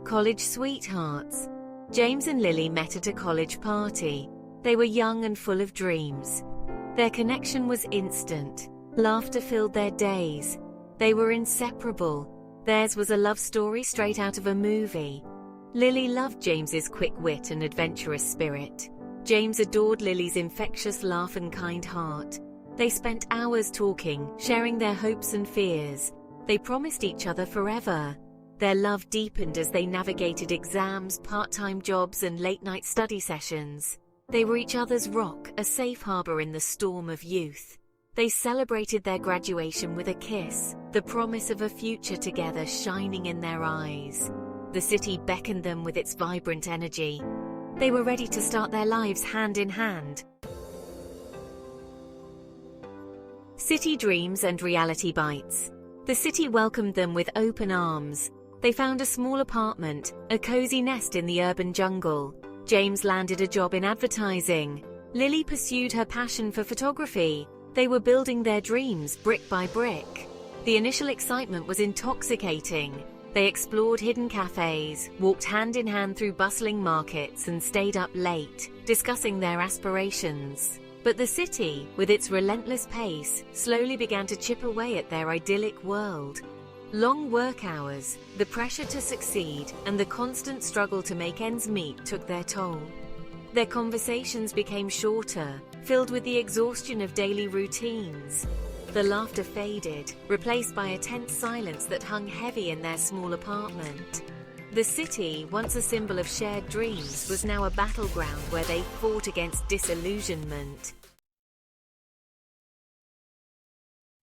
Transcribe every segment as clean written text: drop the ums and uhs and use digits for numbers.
College sweethearts. James and Lily met at a college party. They were young and full of dreams. Their connection was instant. Laughter filled their days. They were inseparable. Theirs was a love story straight out of a movie. Lily loved James's quick wit and adventurous spirit. James adored Lily's infectious laugh and kind heart. They spent hours talking, sharing their hopes and fears. They promised each other forever. Their love deepened as they navigated exams, part-time jobs, and late-night study sessions. They were each other's rock, a safe harbor in the storm of youth. They celebrated their graduation with a kiss, the promise of a future together shining in their eyes. The city beckoned them with its vibrant energy. They were ready to start their lives hand in hand. City dreams and reality bites. The city welcomed them with open arms. They found a small apartment, a cozy nest in the urban jungle. James landed a job in advertising. Lily pursued her passion for photography. They were building their dreams brick by brick. The initial excitement was intoxicating. They explored hidden cafes, walked hand in hand through bustling markets, and stayed up late, discussing their aspirations. But the city, with its relentless pace, slowly began to chip away at their idyllic world. Long work hours, the pressure to succeed, and the constant struggle to make ends meet took their toll. Their conversations became shorter, filled with the exhaustion of daily routines. The laughter faded, replaced by a tense silence that hung heavy in their small apartment. The city, once a symbol of shared dreams, was now a battleground where they fought against disillusionment.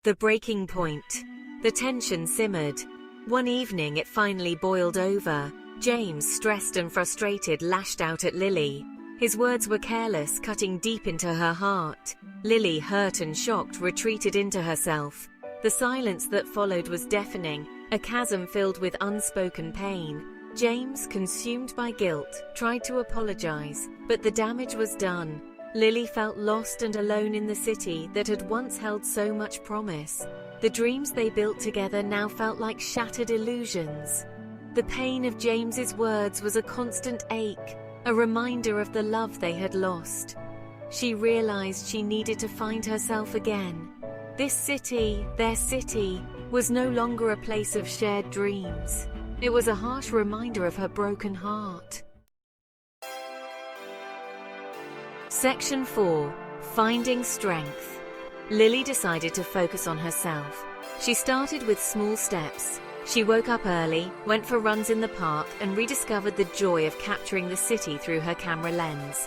The breaking point. The tension simmered. One evening it finally boiled over. James, stressed and frustrated, lashed out at Lily. His words were careless, cutting deep into her heart. Lily, hurt and shocked, retreated into herself. The silence that followed was deafening, a chasm filled with unspoken pain. James, consumed by guilt, tried to apologize, but the damage was done. Lily felt lost and alone in the city that had once held so much promise. The dreams they built together now felt like shattered illusions. The pain of James's words was a constant ache, a reminder of the love they had lost. She realized she needed to find herself again. This city, their city, was no longer a place of shared dreams. It was a harsh reminder of her broken heart. Section 4. Finding Strength. Lily decided to focus on herself. She started with small steps. She woke up early, went for runs in the park, and rediscovered the joy of capturing the city through her camera lens.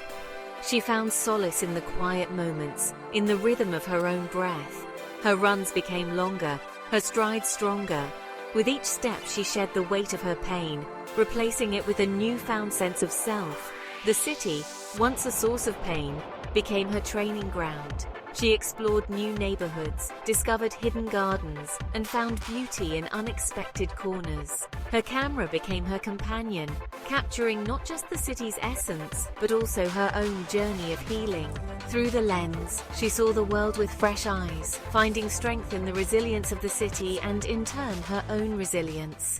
She found solace in the quiet moments, in the rhythm of her own breath. Her runs became longer, her strides stronger. With each step she shed the weight of her pain, replacing it with a newfound sense of self. The city, once a source of pain, became her training ground. She explored new neighborhoods, discovered hidden gardens, and found beauty in unexpected corners. Her camera became her companion, capturing not just the city's essence, but also her own journey of healing. Through the lens, she saw the world with fresh eyes, finding strength in the resilience of the city and, in turn, her own resilience.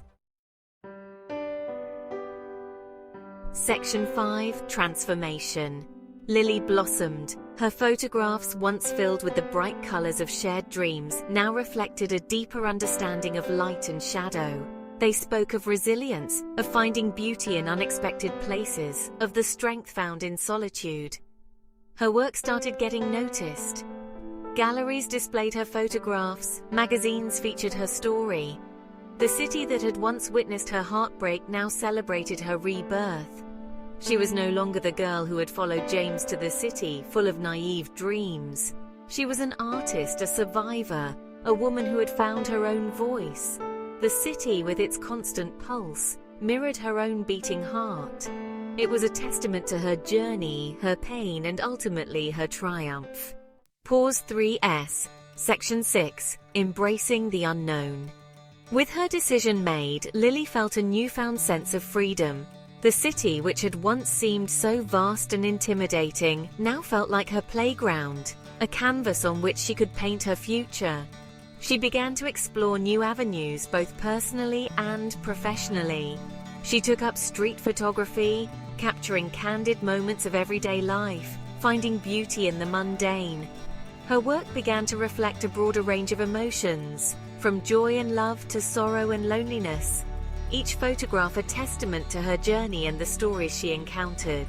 Section 5. Transformation. Lily blossomed. Her photographs, once filled with the bright colors of shared dreams, now reflected a deeper understanding of light and shadow. They spoke of resilience, of finding beauty in unexpected places, of the strength found in solitude. Her work started getting noticed. Galleries displayed her photographs, magazines featured her story. The city that had once witnessed her heartbreak now celebrated her rebirth. She was no longer the girl who had followed James to the city, full of naive dreams. She was an artist, a survivor, a woman who had found her own voice. The city, with its constant pulse, mirrored her own beating heart. It was a testament to her journey, her pain, and ultimately her triumph. Pause 3S. Section 6. Embracing the unknown. With her decision made, Lily felt a newfound sense of freedom. The city, which had once seemed so vast and intimidating, now felt like her playground, a canvas on which she could paint her future. She began to explore new avenues, both personally and professionally. She took up street photography, capturing candid moments of everyday life, finding beauty in the mundane. Her work began to reflect a broader range of emotions, from joy and love to sorrow and loneliness, each photograph a testament to her journey and the stories she encountered.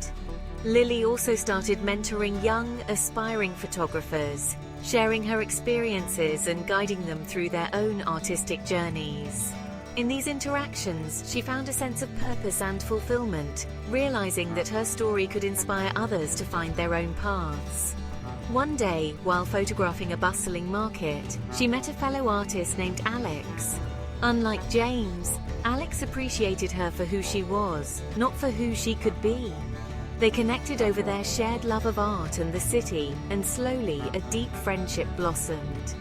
Lily also started mentoring young, aspiring photographers, sharing her experiences and guiding them through their own artistic journeys. In these interactions, she found a sense of purpose and fulfillment, realizing that her story could inspire others to find their own paths. One day, while photographing a bustling market, she met a fellow artist named Alex. Unlike James, Alex appreciated her for who she was, not for who she could be. They connected over their shared love of art and the city, and slowly a deep friendship blossomed.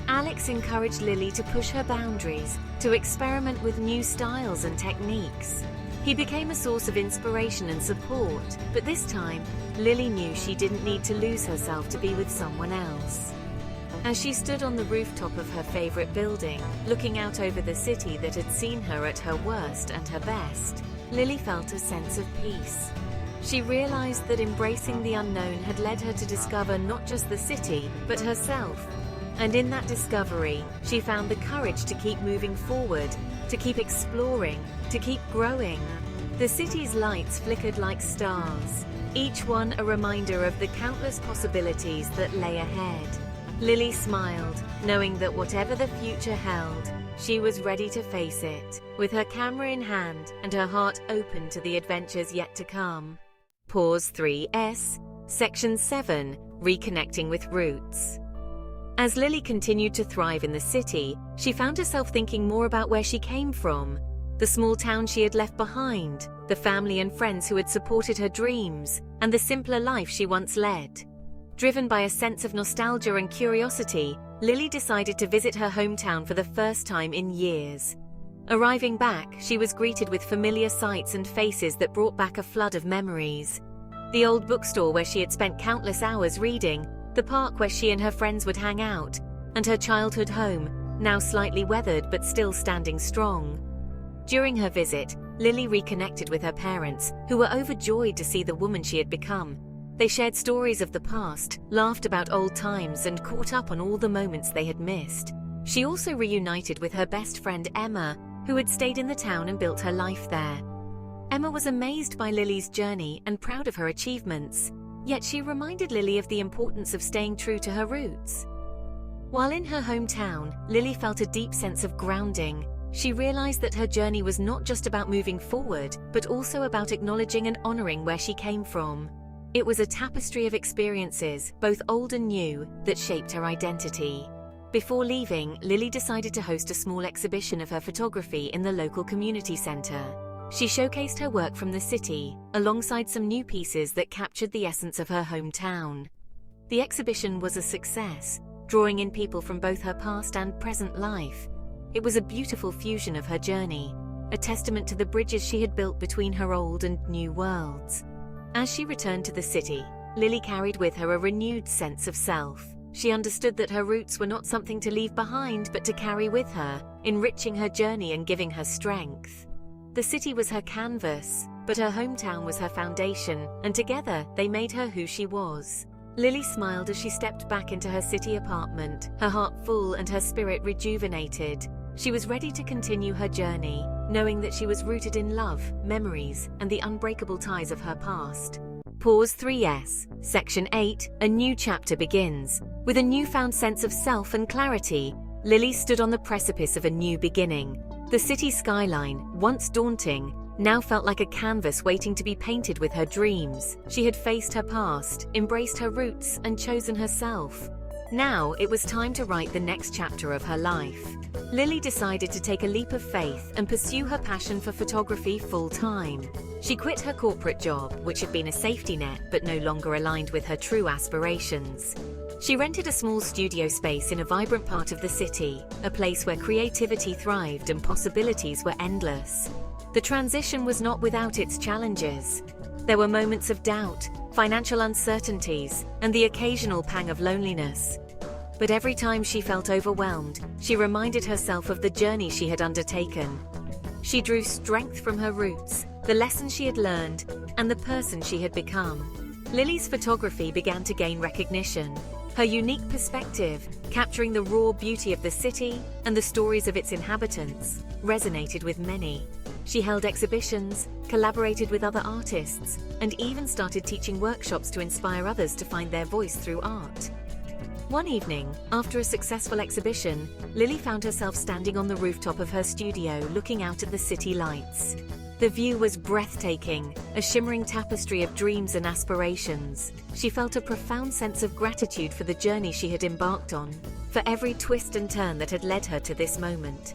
Alex encouraged Lily to push her boundaries, to experiment with new styles and techniques. He became a source of inspiration and support, but this time, Lily knew she didn't need to lose herself to be with someone else. As she stood on the rooftop of her favorite building, looking out over the city that had seen her at her worst and her best, Lily felt a sense of peace. She realized that embracing the unknown had led her to discover not just the city, but herself. And in that discovery, she found the courage to keep moving forward, to keep exploring, to keep growing. The city's lights flickered like stars, each one a reminder of the countless possibilities that lay ahead. Lily smiled, knowing that whatever the future held, she was ready to face it, with her camera in hand and her heart open to the adventures yet to come. Pause 3S, Section 7, Reconnecting with Roots. As Lily continued to thrive in the city, she found herself thinking more about where she came from, the small town she had left behind, the family and friends who had supported her dreams, and the simpler life she once led. Driven by a sense of nostalgia and curiosity, Lily decided to visit her hometown for the first time in years. Arriving back, she was greeted with familiar sights and faces that brought back a flood of memories. The old bookstore where she had spent countless hours reading, the park where she and her friends would hang out, and her childhood home, now slightly weathered but still standing strong. During her visit, Lily reconnected with her parents, who were overjoyed to see the woman she had become. They shared stories of the past, laughed about old times, and caught up on all the moments they had missed. She also reunited with her best friend Emma, who had stayed in the town and built her life there. Emma was amazed by Lily's journey and proud of her achievements. Yet she reminded Lily of the importance of staying true to her roots. While in her hometown, Lily felt a deep sense of grounding. She realized that her journey was not just about moving forward, but also about acknowledging and honoring where she came from. It was a tapestry of experiences, both old and new, that shaped her identity. Before leaving, Lily decided to host a small exhibition of her photography in the local community center. She showcased her work from the city, alongside some new pieces that captured the essence of her hometown. The exhibition was a success, drawing in people from both her past and present life. It was a beautiful fusion of her journey, a testament to the bridges she had built between her old and new worlds. As she returned to the city, Lily carried with her a renewed sense of self. She understood that her roots were not something to leave behind, but to carry with her, enriching her journey and giving her strength. The city was her canvas, but her hometown was her foundation, and together they made her who she was. Lily smiled as she stepped back into her city apartment, her heart full and her spirit rejuvenated. She was ready to continue her journey, knowing that she was rooted in love, memories, and the unbreakable ties of her past. Pause 3S, Section 8, a new chapter begins. With a newfound sense of self and clarity, Lily stood on the precipice of a new beginning. The city skyline, once daunting, now felt like a canvas waiting to be painted with her dreams. She had faced her past, embraced her roots, and chosen herself. Now it was time to write the next chapter of her life. Lily decided to take a leap of faith and pursue her passion for photography full-time. She quit her corporate job, which had been a safety net but no longer aligned with her true aspirations. She rented a small studio space in a vibrant part of the city, a place where creativity thrived and possibilities were endless. The transition was not without its challenges. There were moments of doubt, financial uncertainties, and the occasional pang of loneliness. But every time she felt overwhelmed, she reminded herself of the journey she had undertaken. She drew strength from her roots, the lessons she had learned, and the person she had become. Lily's photography began to gain recognition. Her unique perspective, capturing the raw beauty of the city and the stories of its inhabitants, resonated with many. She held exhibitions, collaborated with other artists, and even started teaching workshops to inspire others to find their voice through art. One evening, after a successful exhibition, Lily found herself standing on the rooftop of her studio looking out at the city lights. The view was breathtaking, a shimmering tapestry of dreams and aspirations. She felt a profound sense of gratitude for the journey she had embarked on, for every twist and turn that had led her to this moment.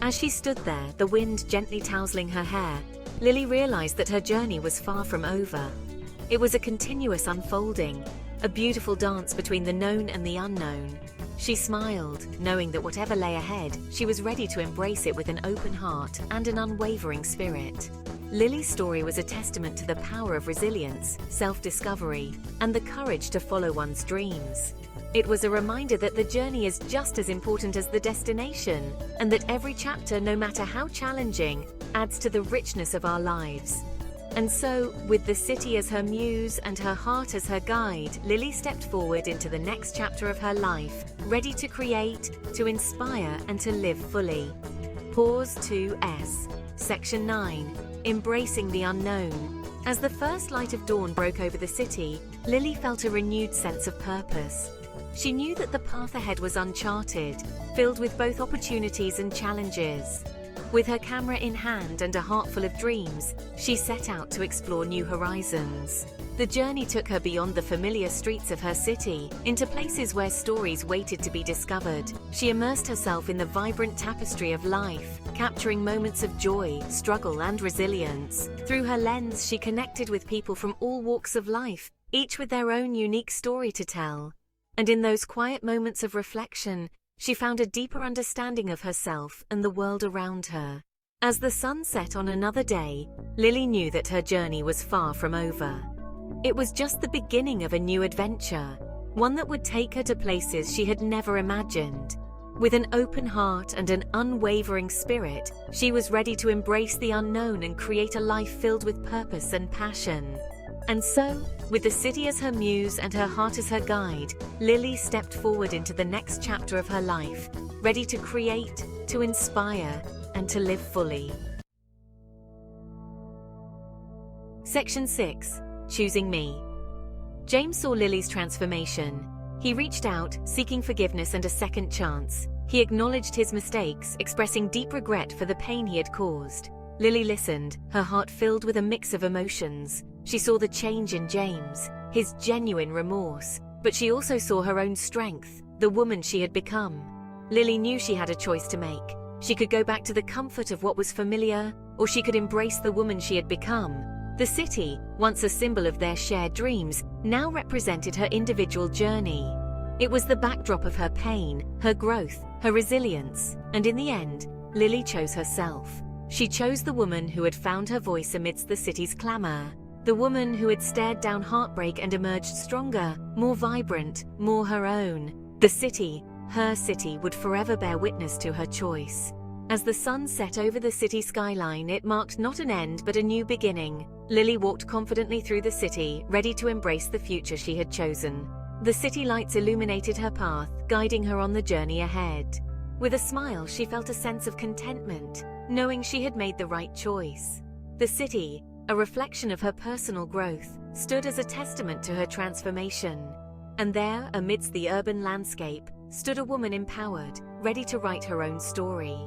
As she stood there, the wind gently tousling her hair, Lily realized that her journey was far from over. It was a continuous unfolding, a beautiful dance between the known and the unknown. She smiled, knowing that whatever lay ahead, she was ready to embrace it with an open heart and an unwavering spirit. Lily's story was a testament to the power of resilience, self-discovery, and the courage to follow one's dreams. It was a reminder that the journey is just as important as the destination, and that every chapter, no matter how challenging, adds to the richness of our lives. And so, with the city as her muse and her heart as her guide, Lily stepped forward into the next chapter of her life, ready to create, to inspire, and to live fully. Pause 2S. Section 9. Embracing the unknown. As the first light of dawn broke over the city, Lily felt a renewed sense of purpose. She knew that the path ahead was uncharted, filled with both opportunities and challenges. With her camera in hand and a heart full of dreams, she set out to explore new horizons. The journey took her beyond the familiar streets of her city, into places where stories waited to be discovered. She immersed herself in the vibrant tapestry of life, capturing moments of joy, struggle, and resilience. Through her lens, she connected with people from all walks of life, each with their own unique story to tell. And in those quiet moments of reflection, she found a deeper understanding of herself and the world around her. As the sun set on another day, Lily knew that her journey was far from over. It was just the beginning of a new adventure, one that would take her to places she had never imagined. With an open heart and an unwavering spirit, she was ready to embrace the unknown and create a life filled with purpose and passion. And so, with the city as her muse and her heart as her guide, Lily stepped forward into the next chapter of her life, ready to create, to inspire, and to live fully. Section 6. Choosing Me. James saw Lily's transformation. He reached out, seeking forgiveness and a second chance. He acknowledged his mistakes, expressing deep regret for the pain he had caused. Lily listened, her heart filled with a mix of emotions. She saw the change in James, his genuine remorse, but she also saw her own strength, the woman she had become. Lily knew she had a choice to make. She could go back to the comfort of what was familiar, or she could embrace the woman she had become. The city, once a symbol of their shared dreams, now represented her individual journey. It was the backdrop of her pain, her growth, her resilience, and in the end, Lily chose herself. She chose the woman who had found her voice amidst the city's clamor. The woman who had stared down heartbreak and emerged stronger, more vibrant, more her own. The city, her city, would forever bear witness to her choice. As the sun set over the city skyline, it marked not an end but a new beginning. Lily walked confidently through the city, ready to embrace the future she had chosen. The city lights illuminated her path, guiding her on the journey ahead. With a smile, she felt a sense of contentment, knowing she had made the right choice. The city, a reflection of her personal growth, stood as a testament to her transformation. And there, amidst the urban landscape, stood a woman empowered, ready to write her own story.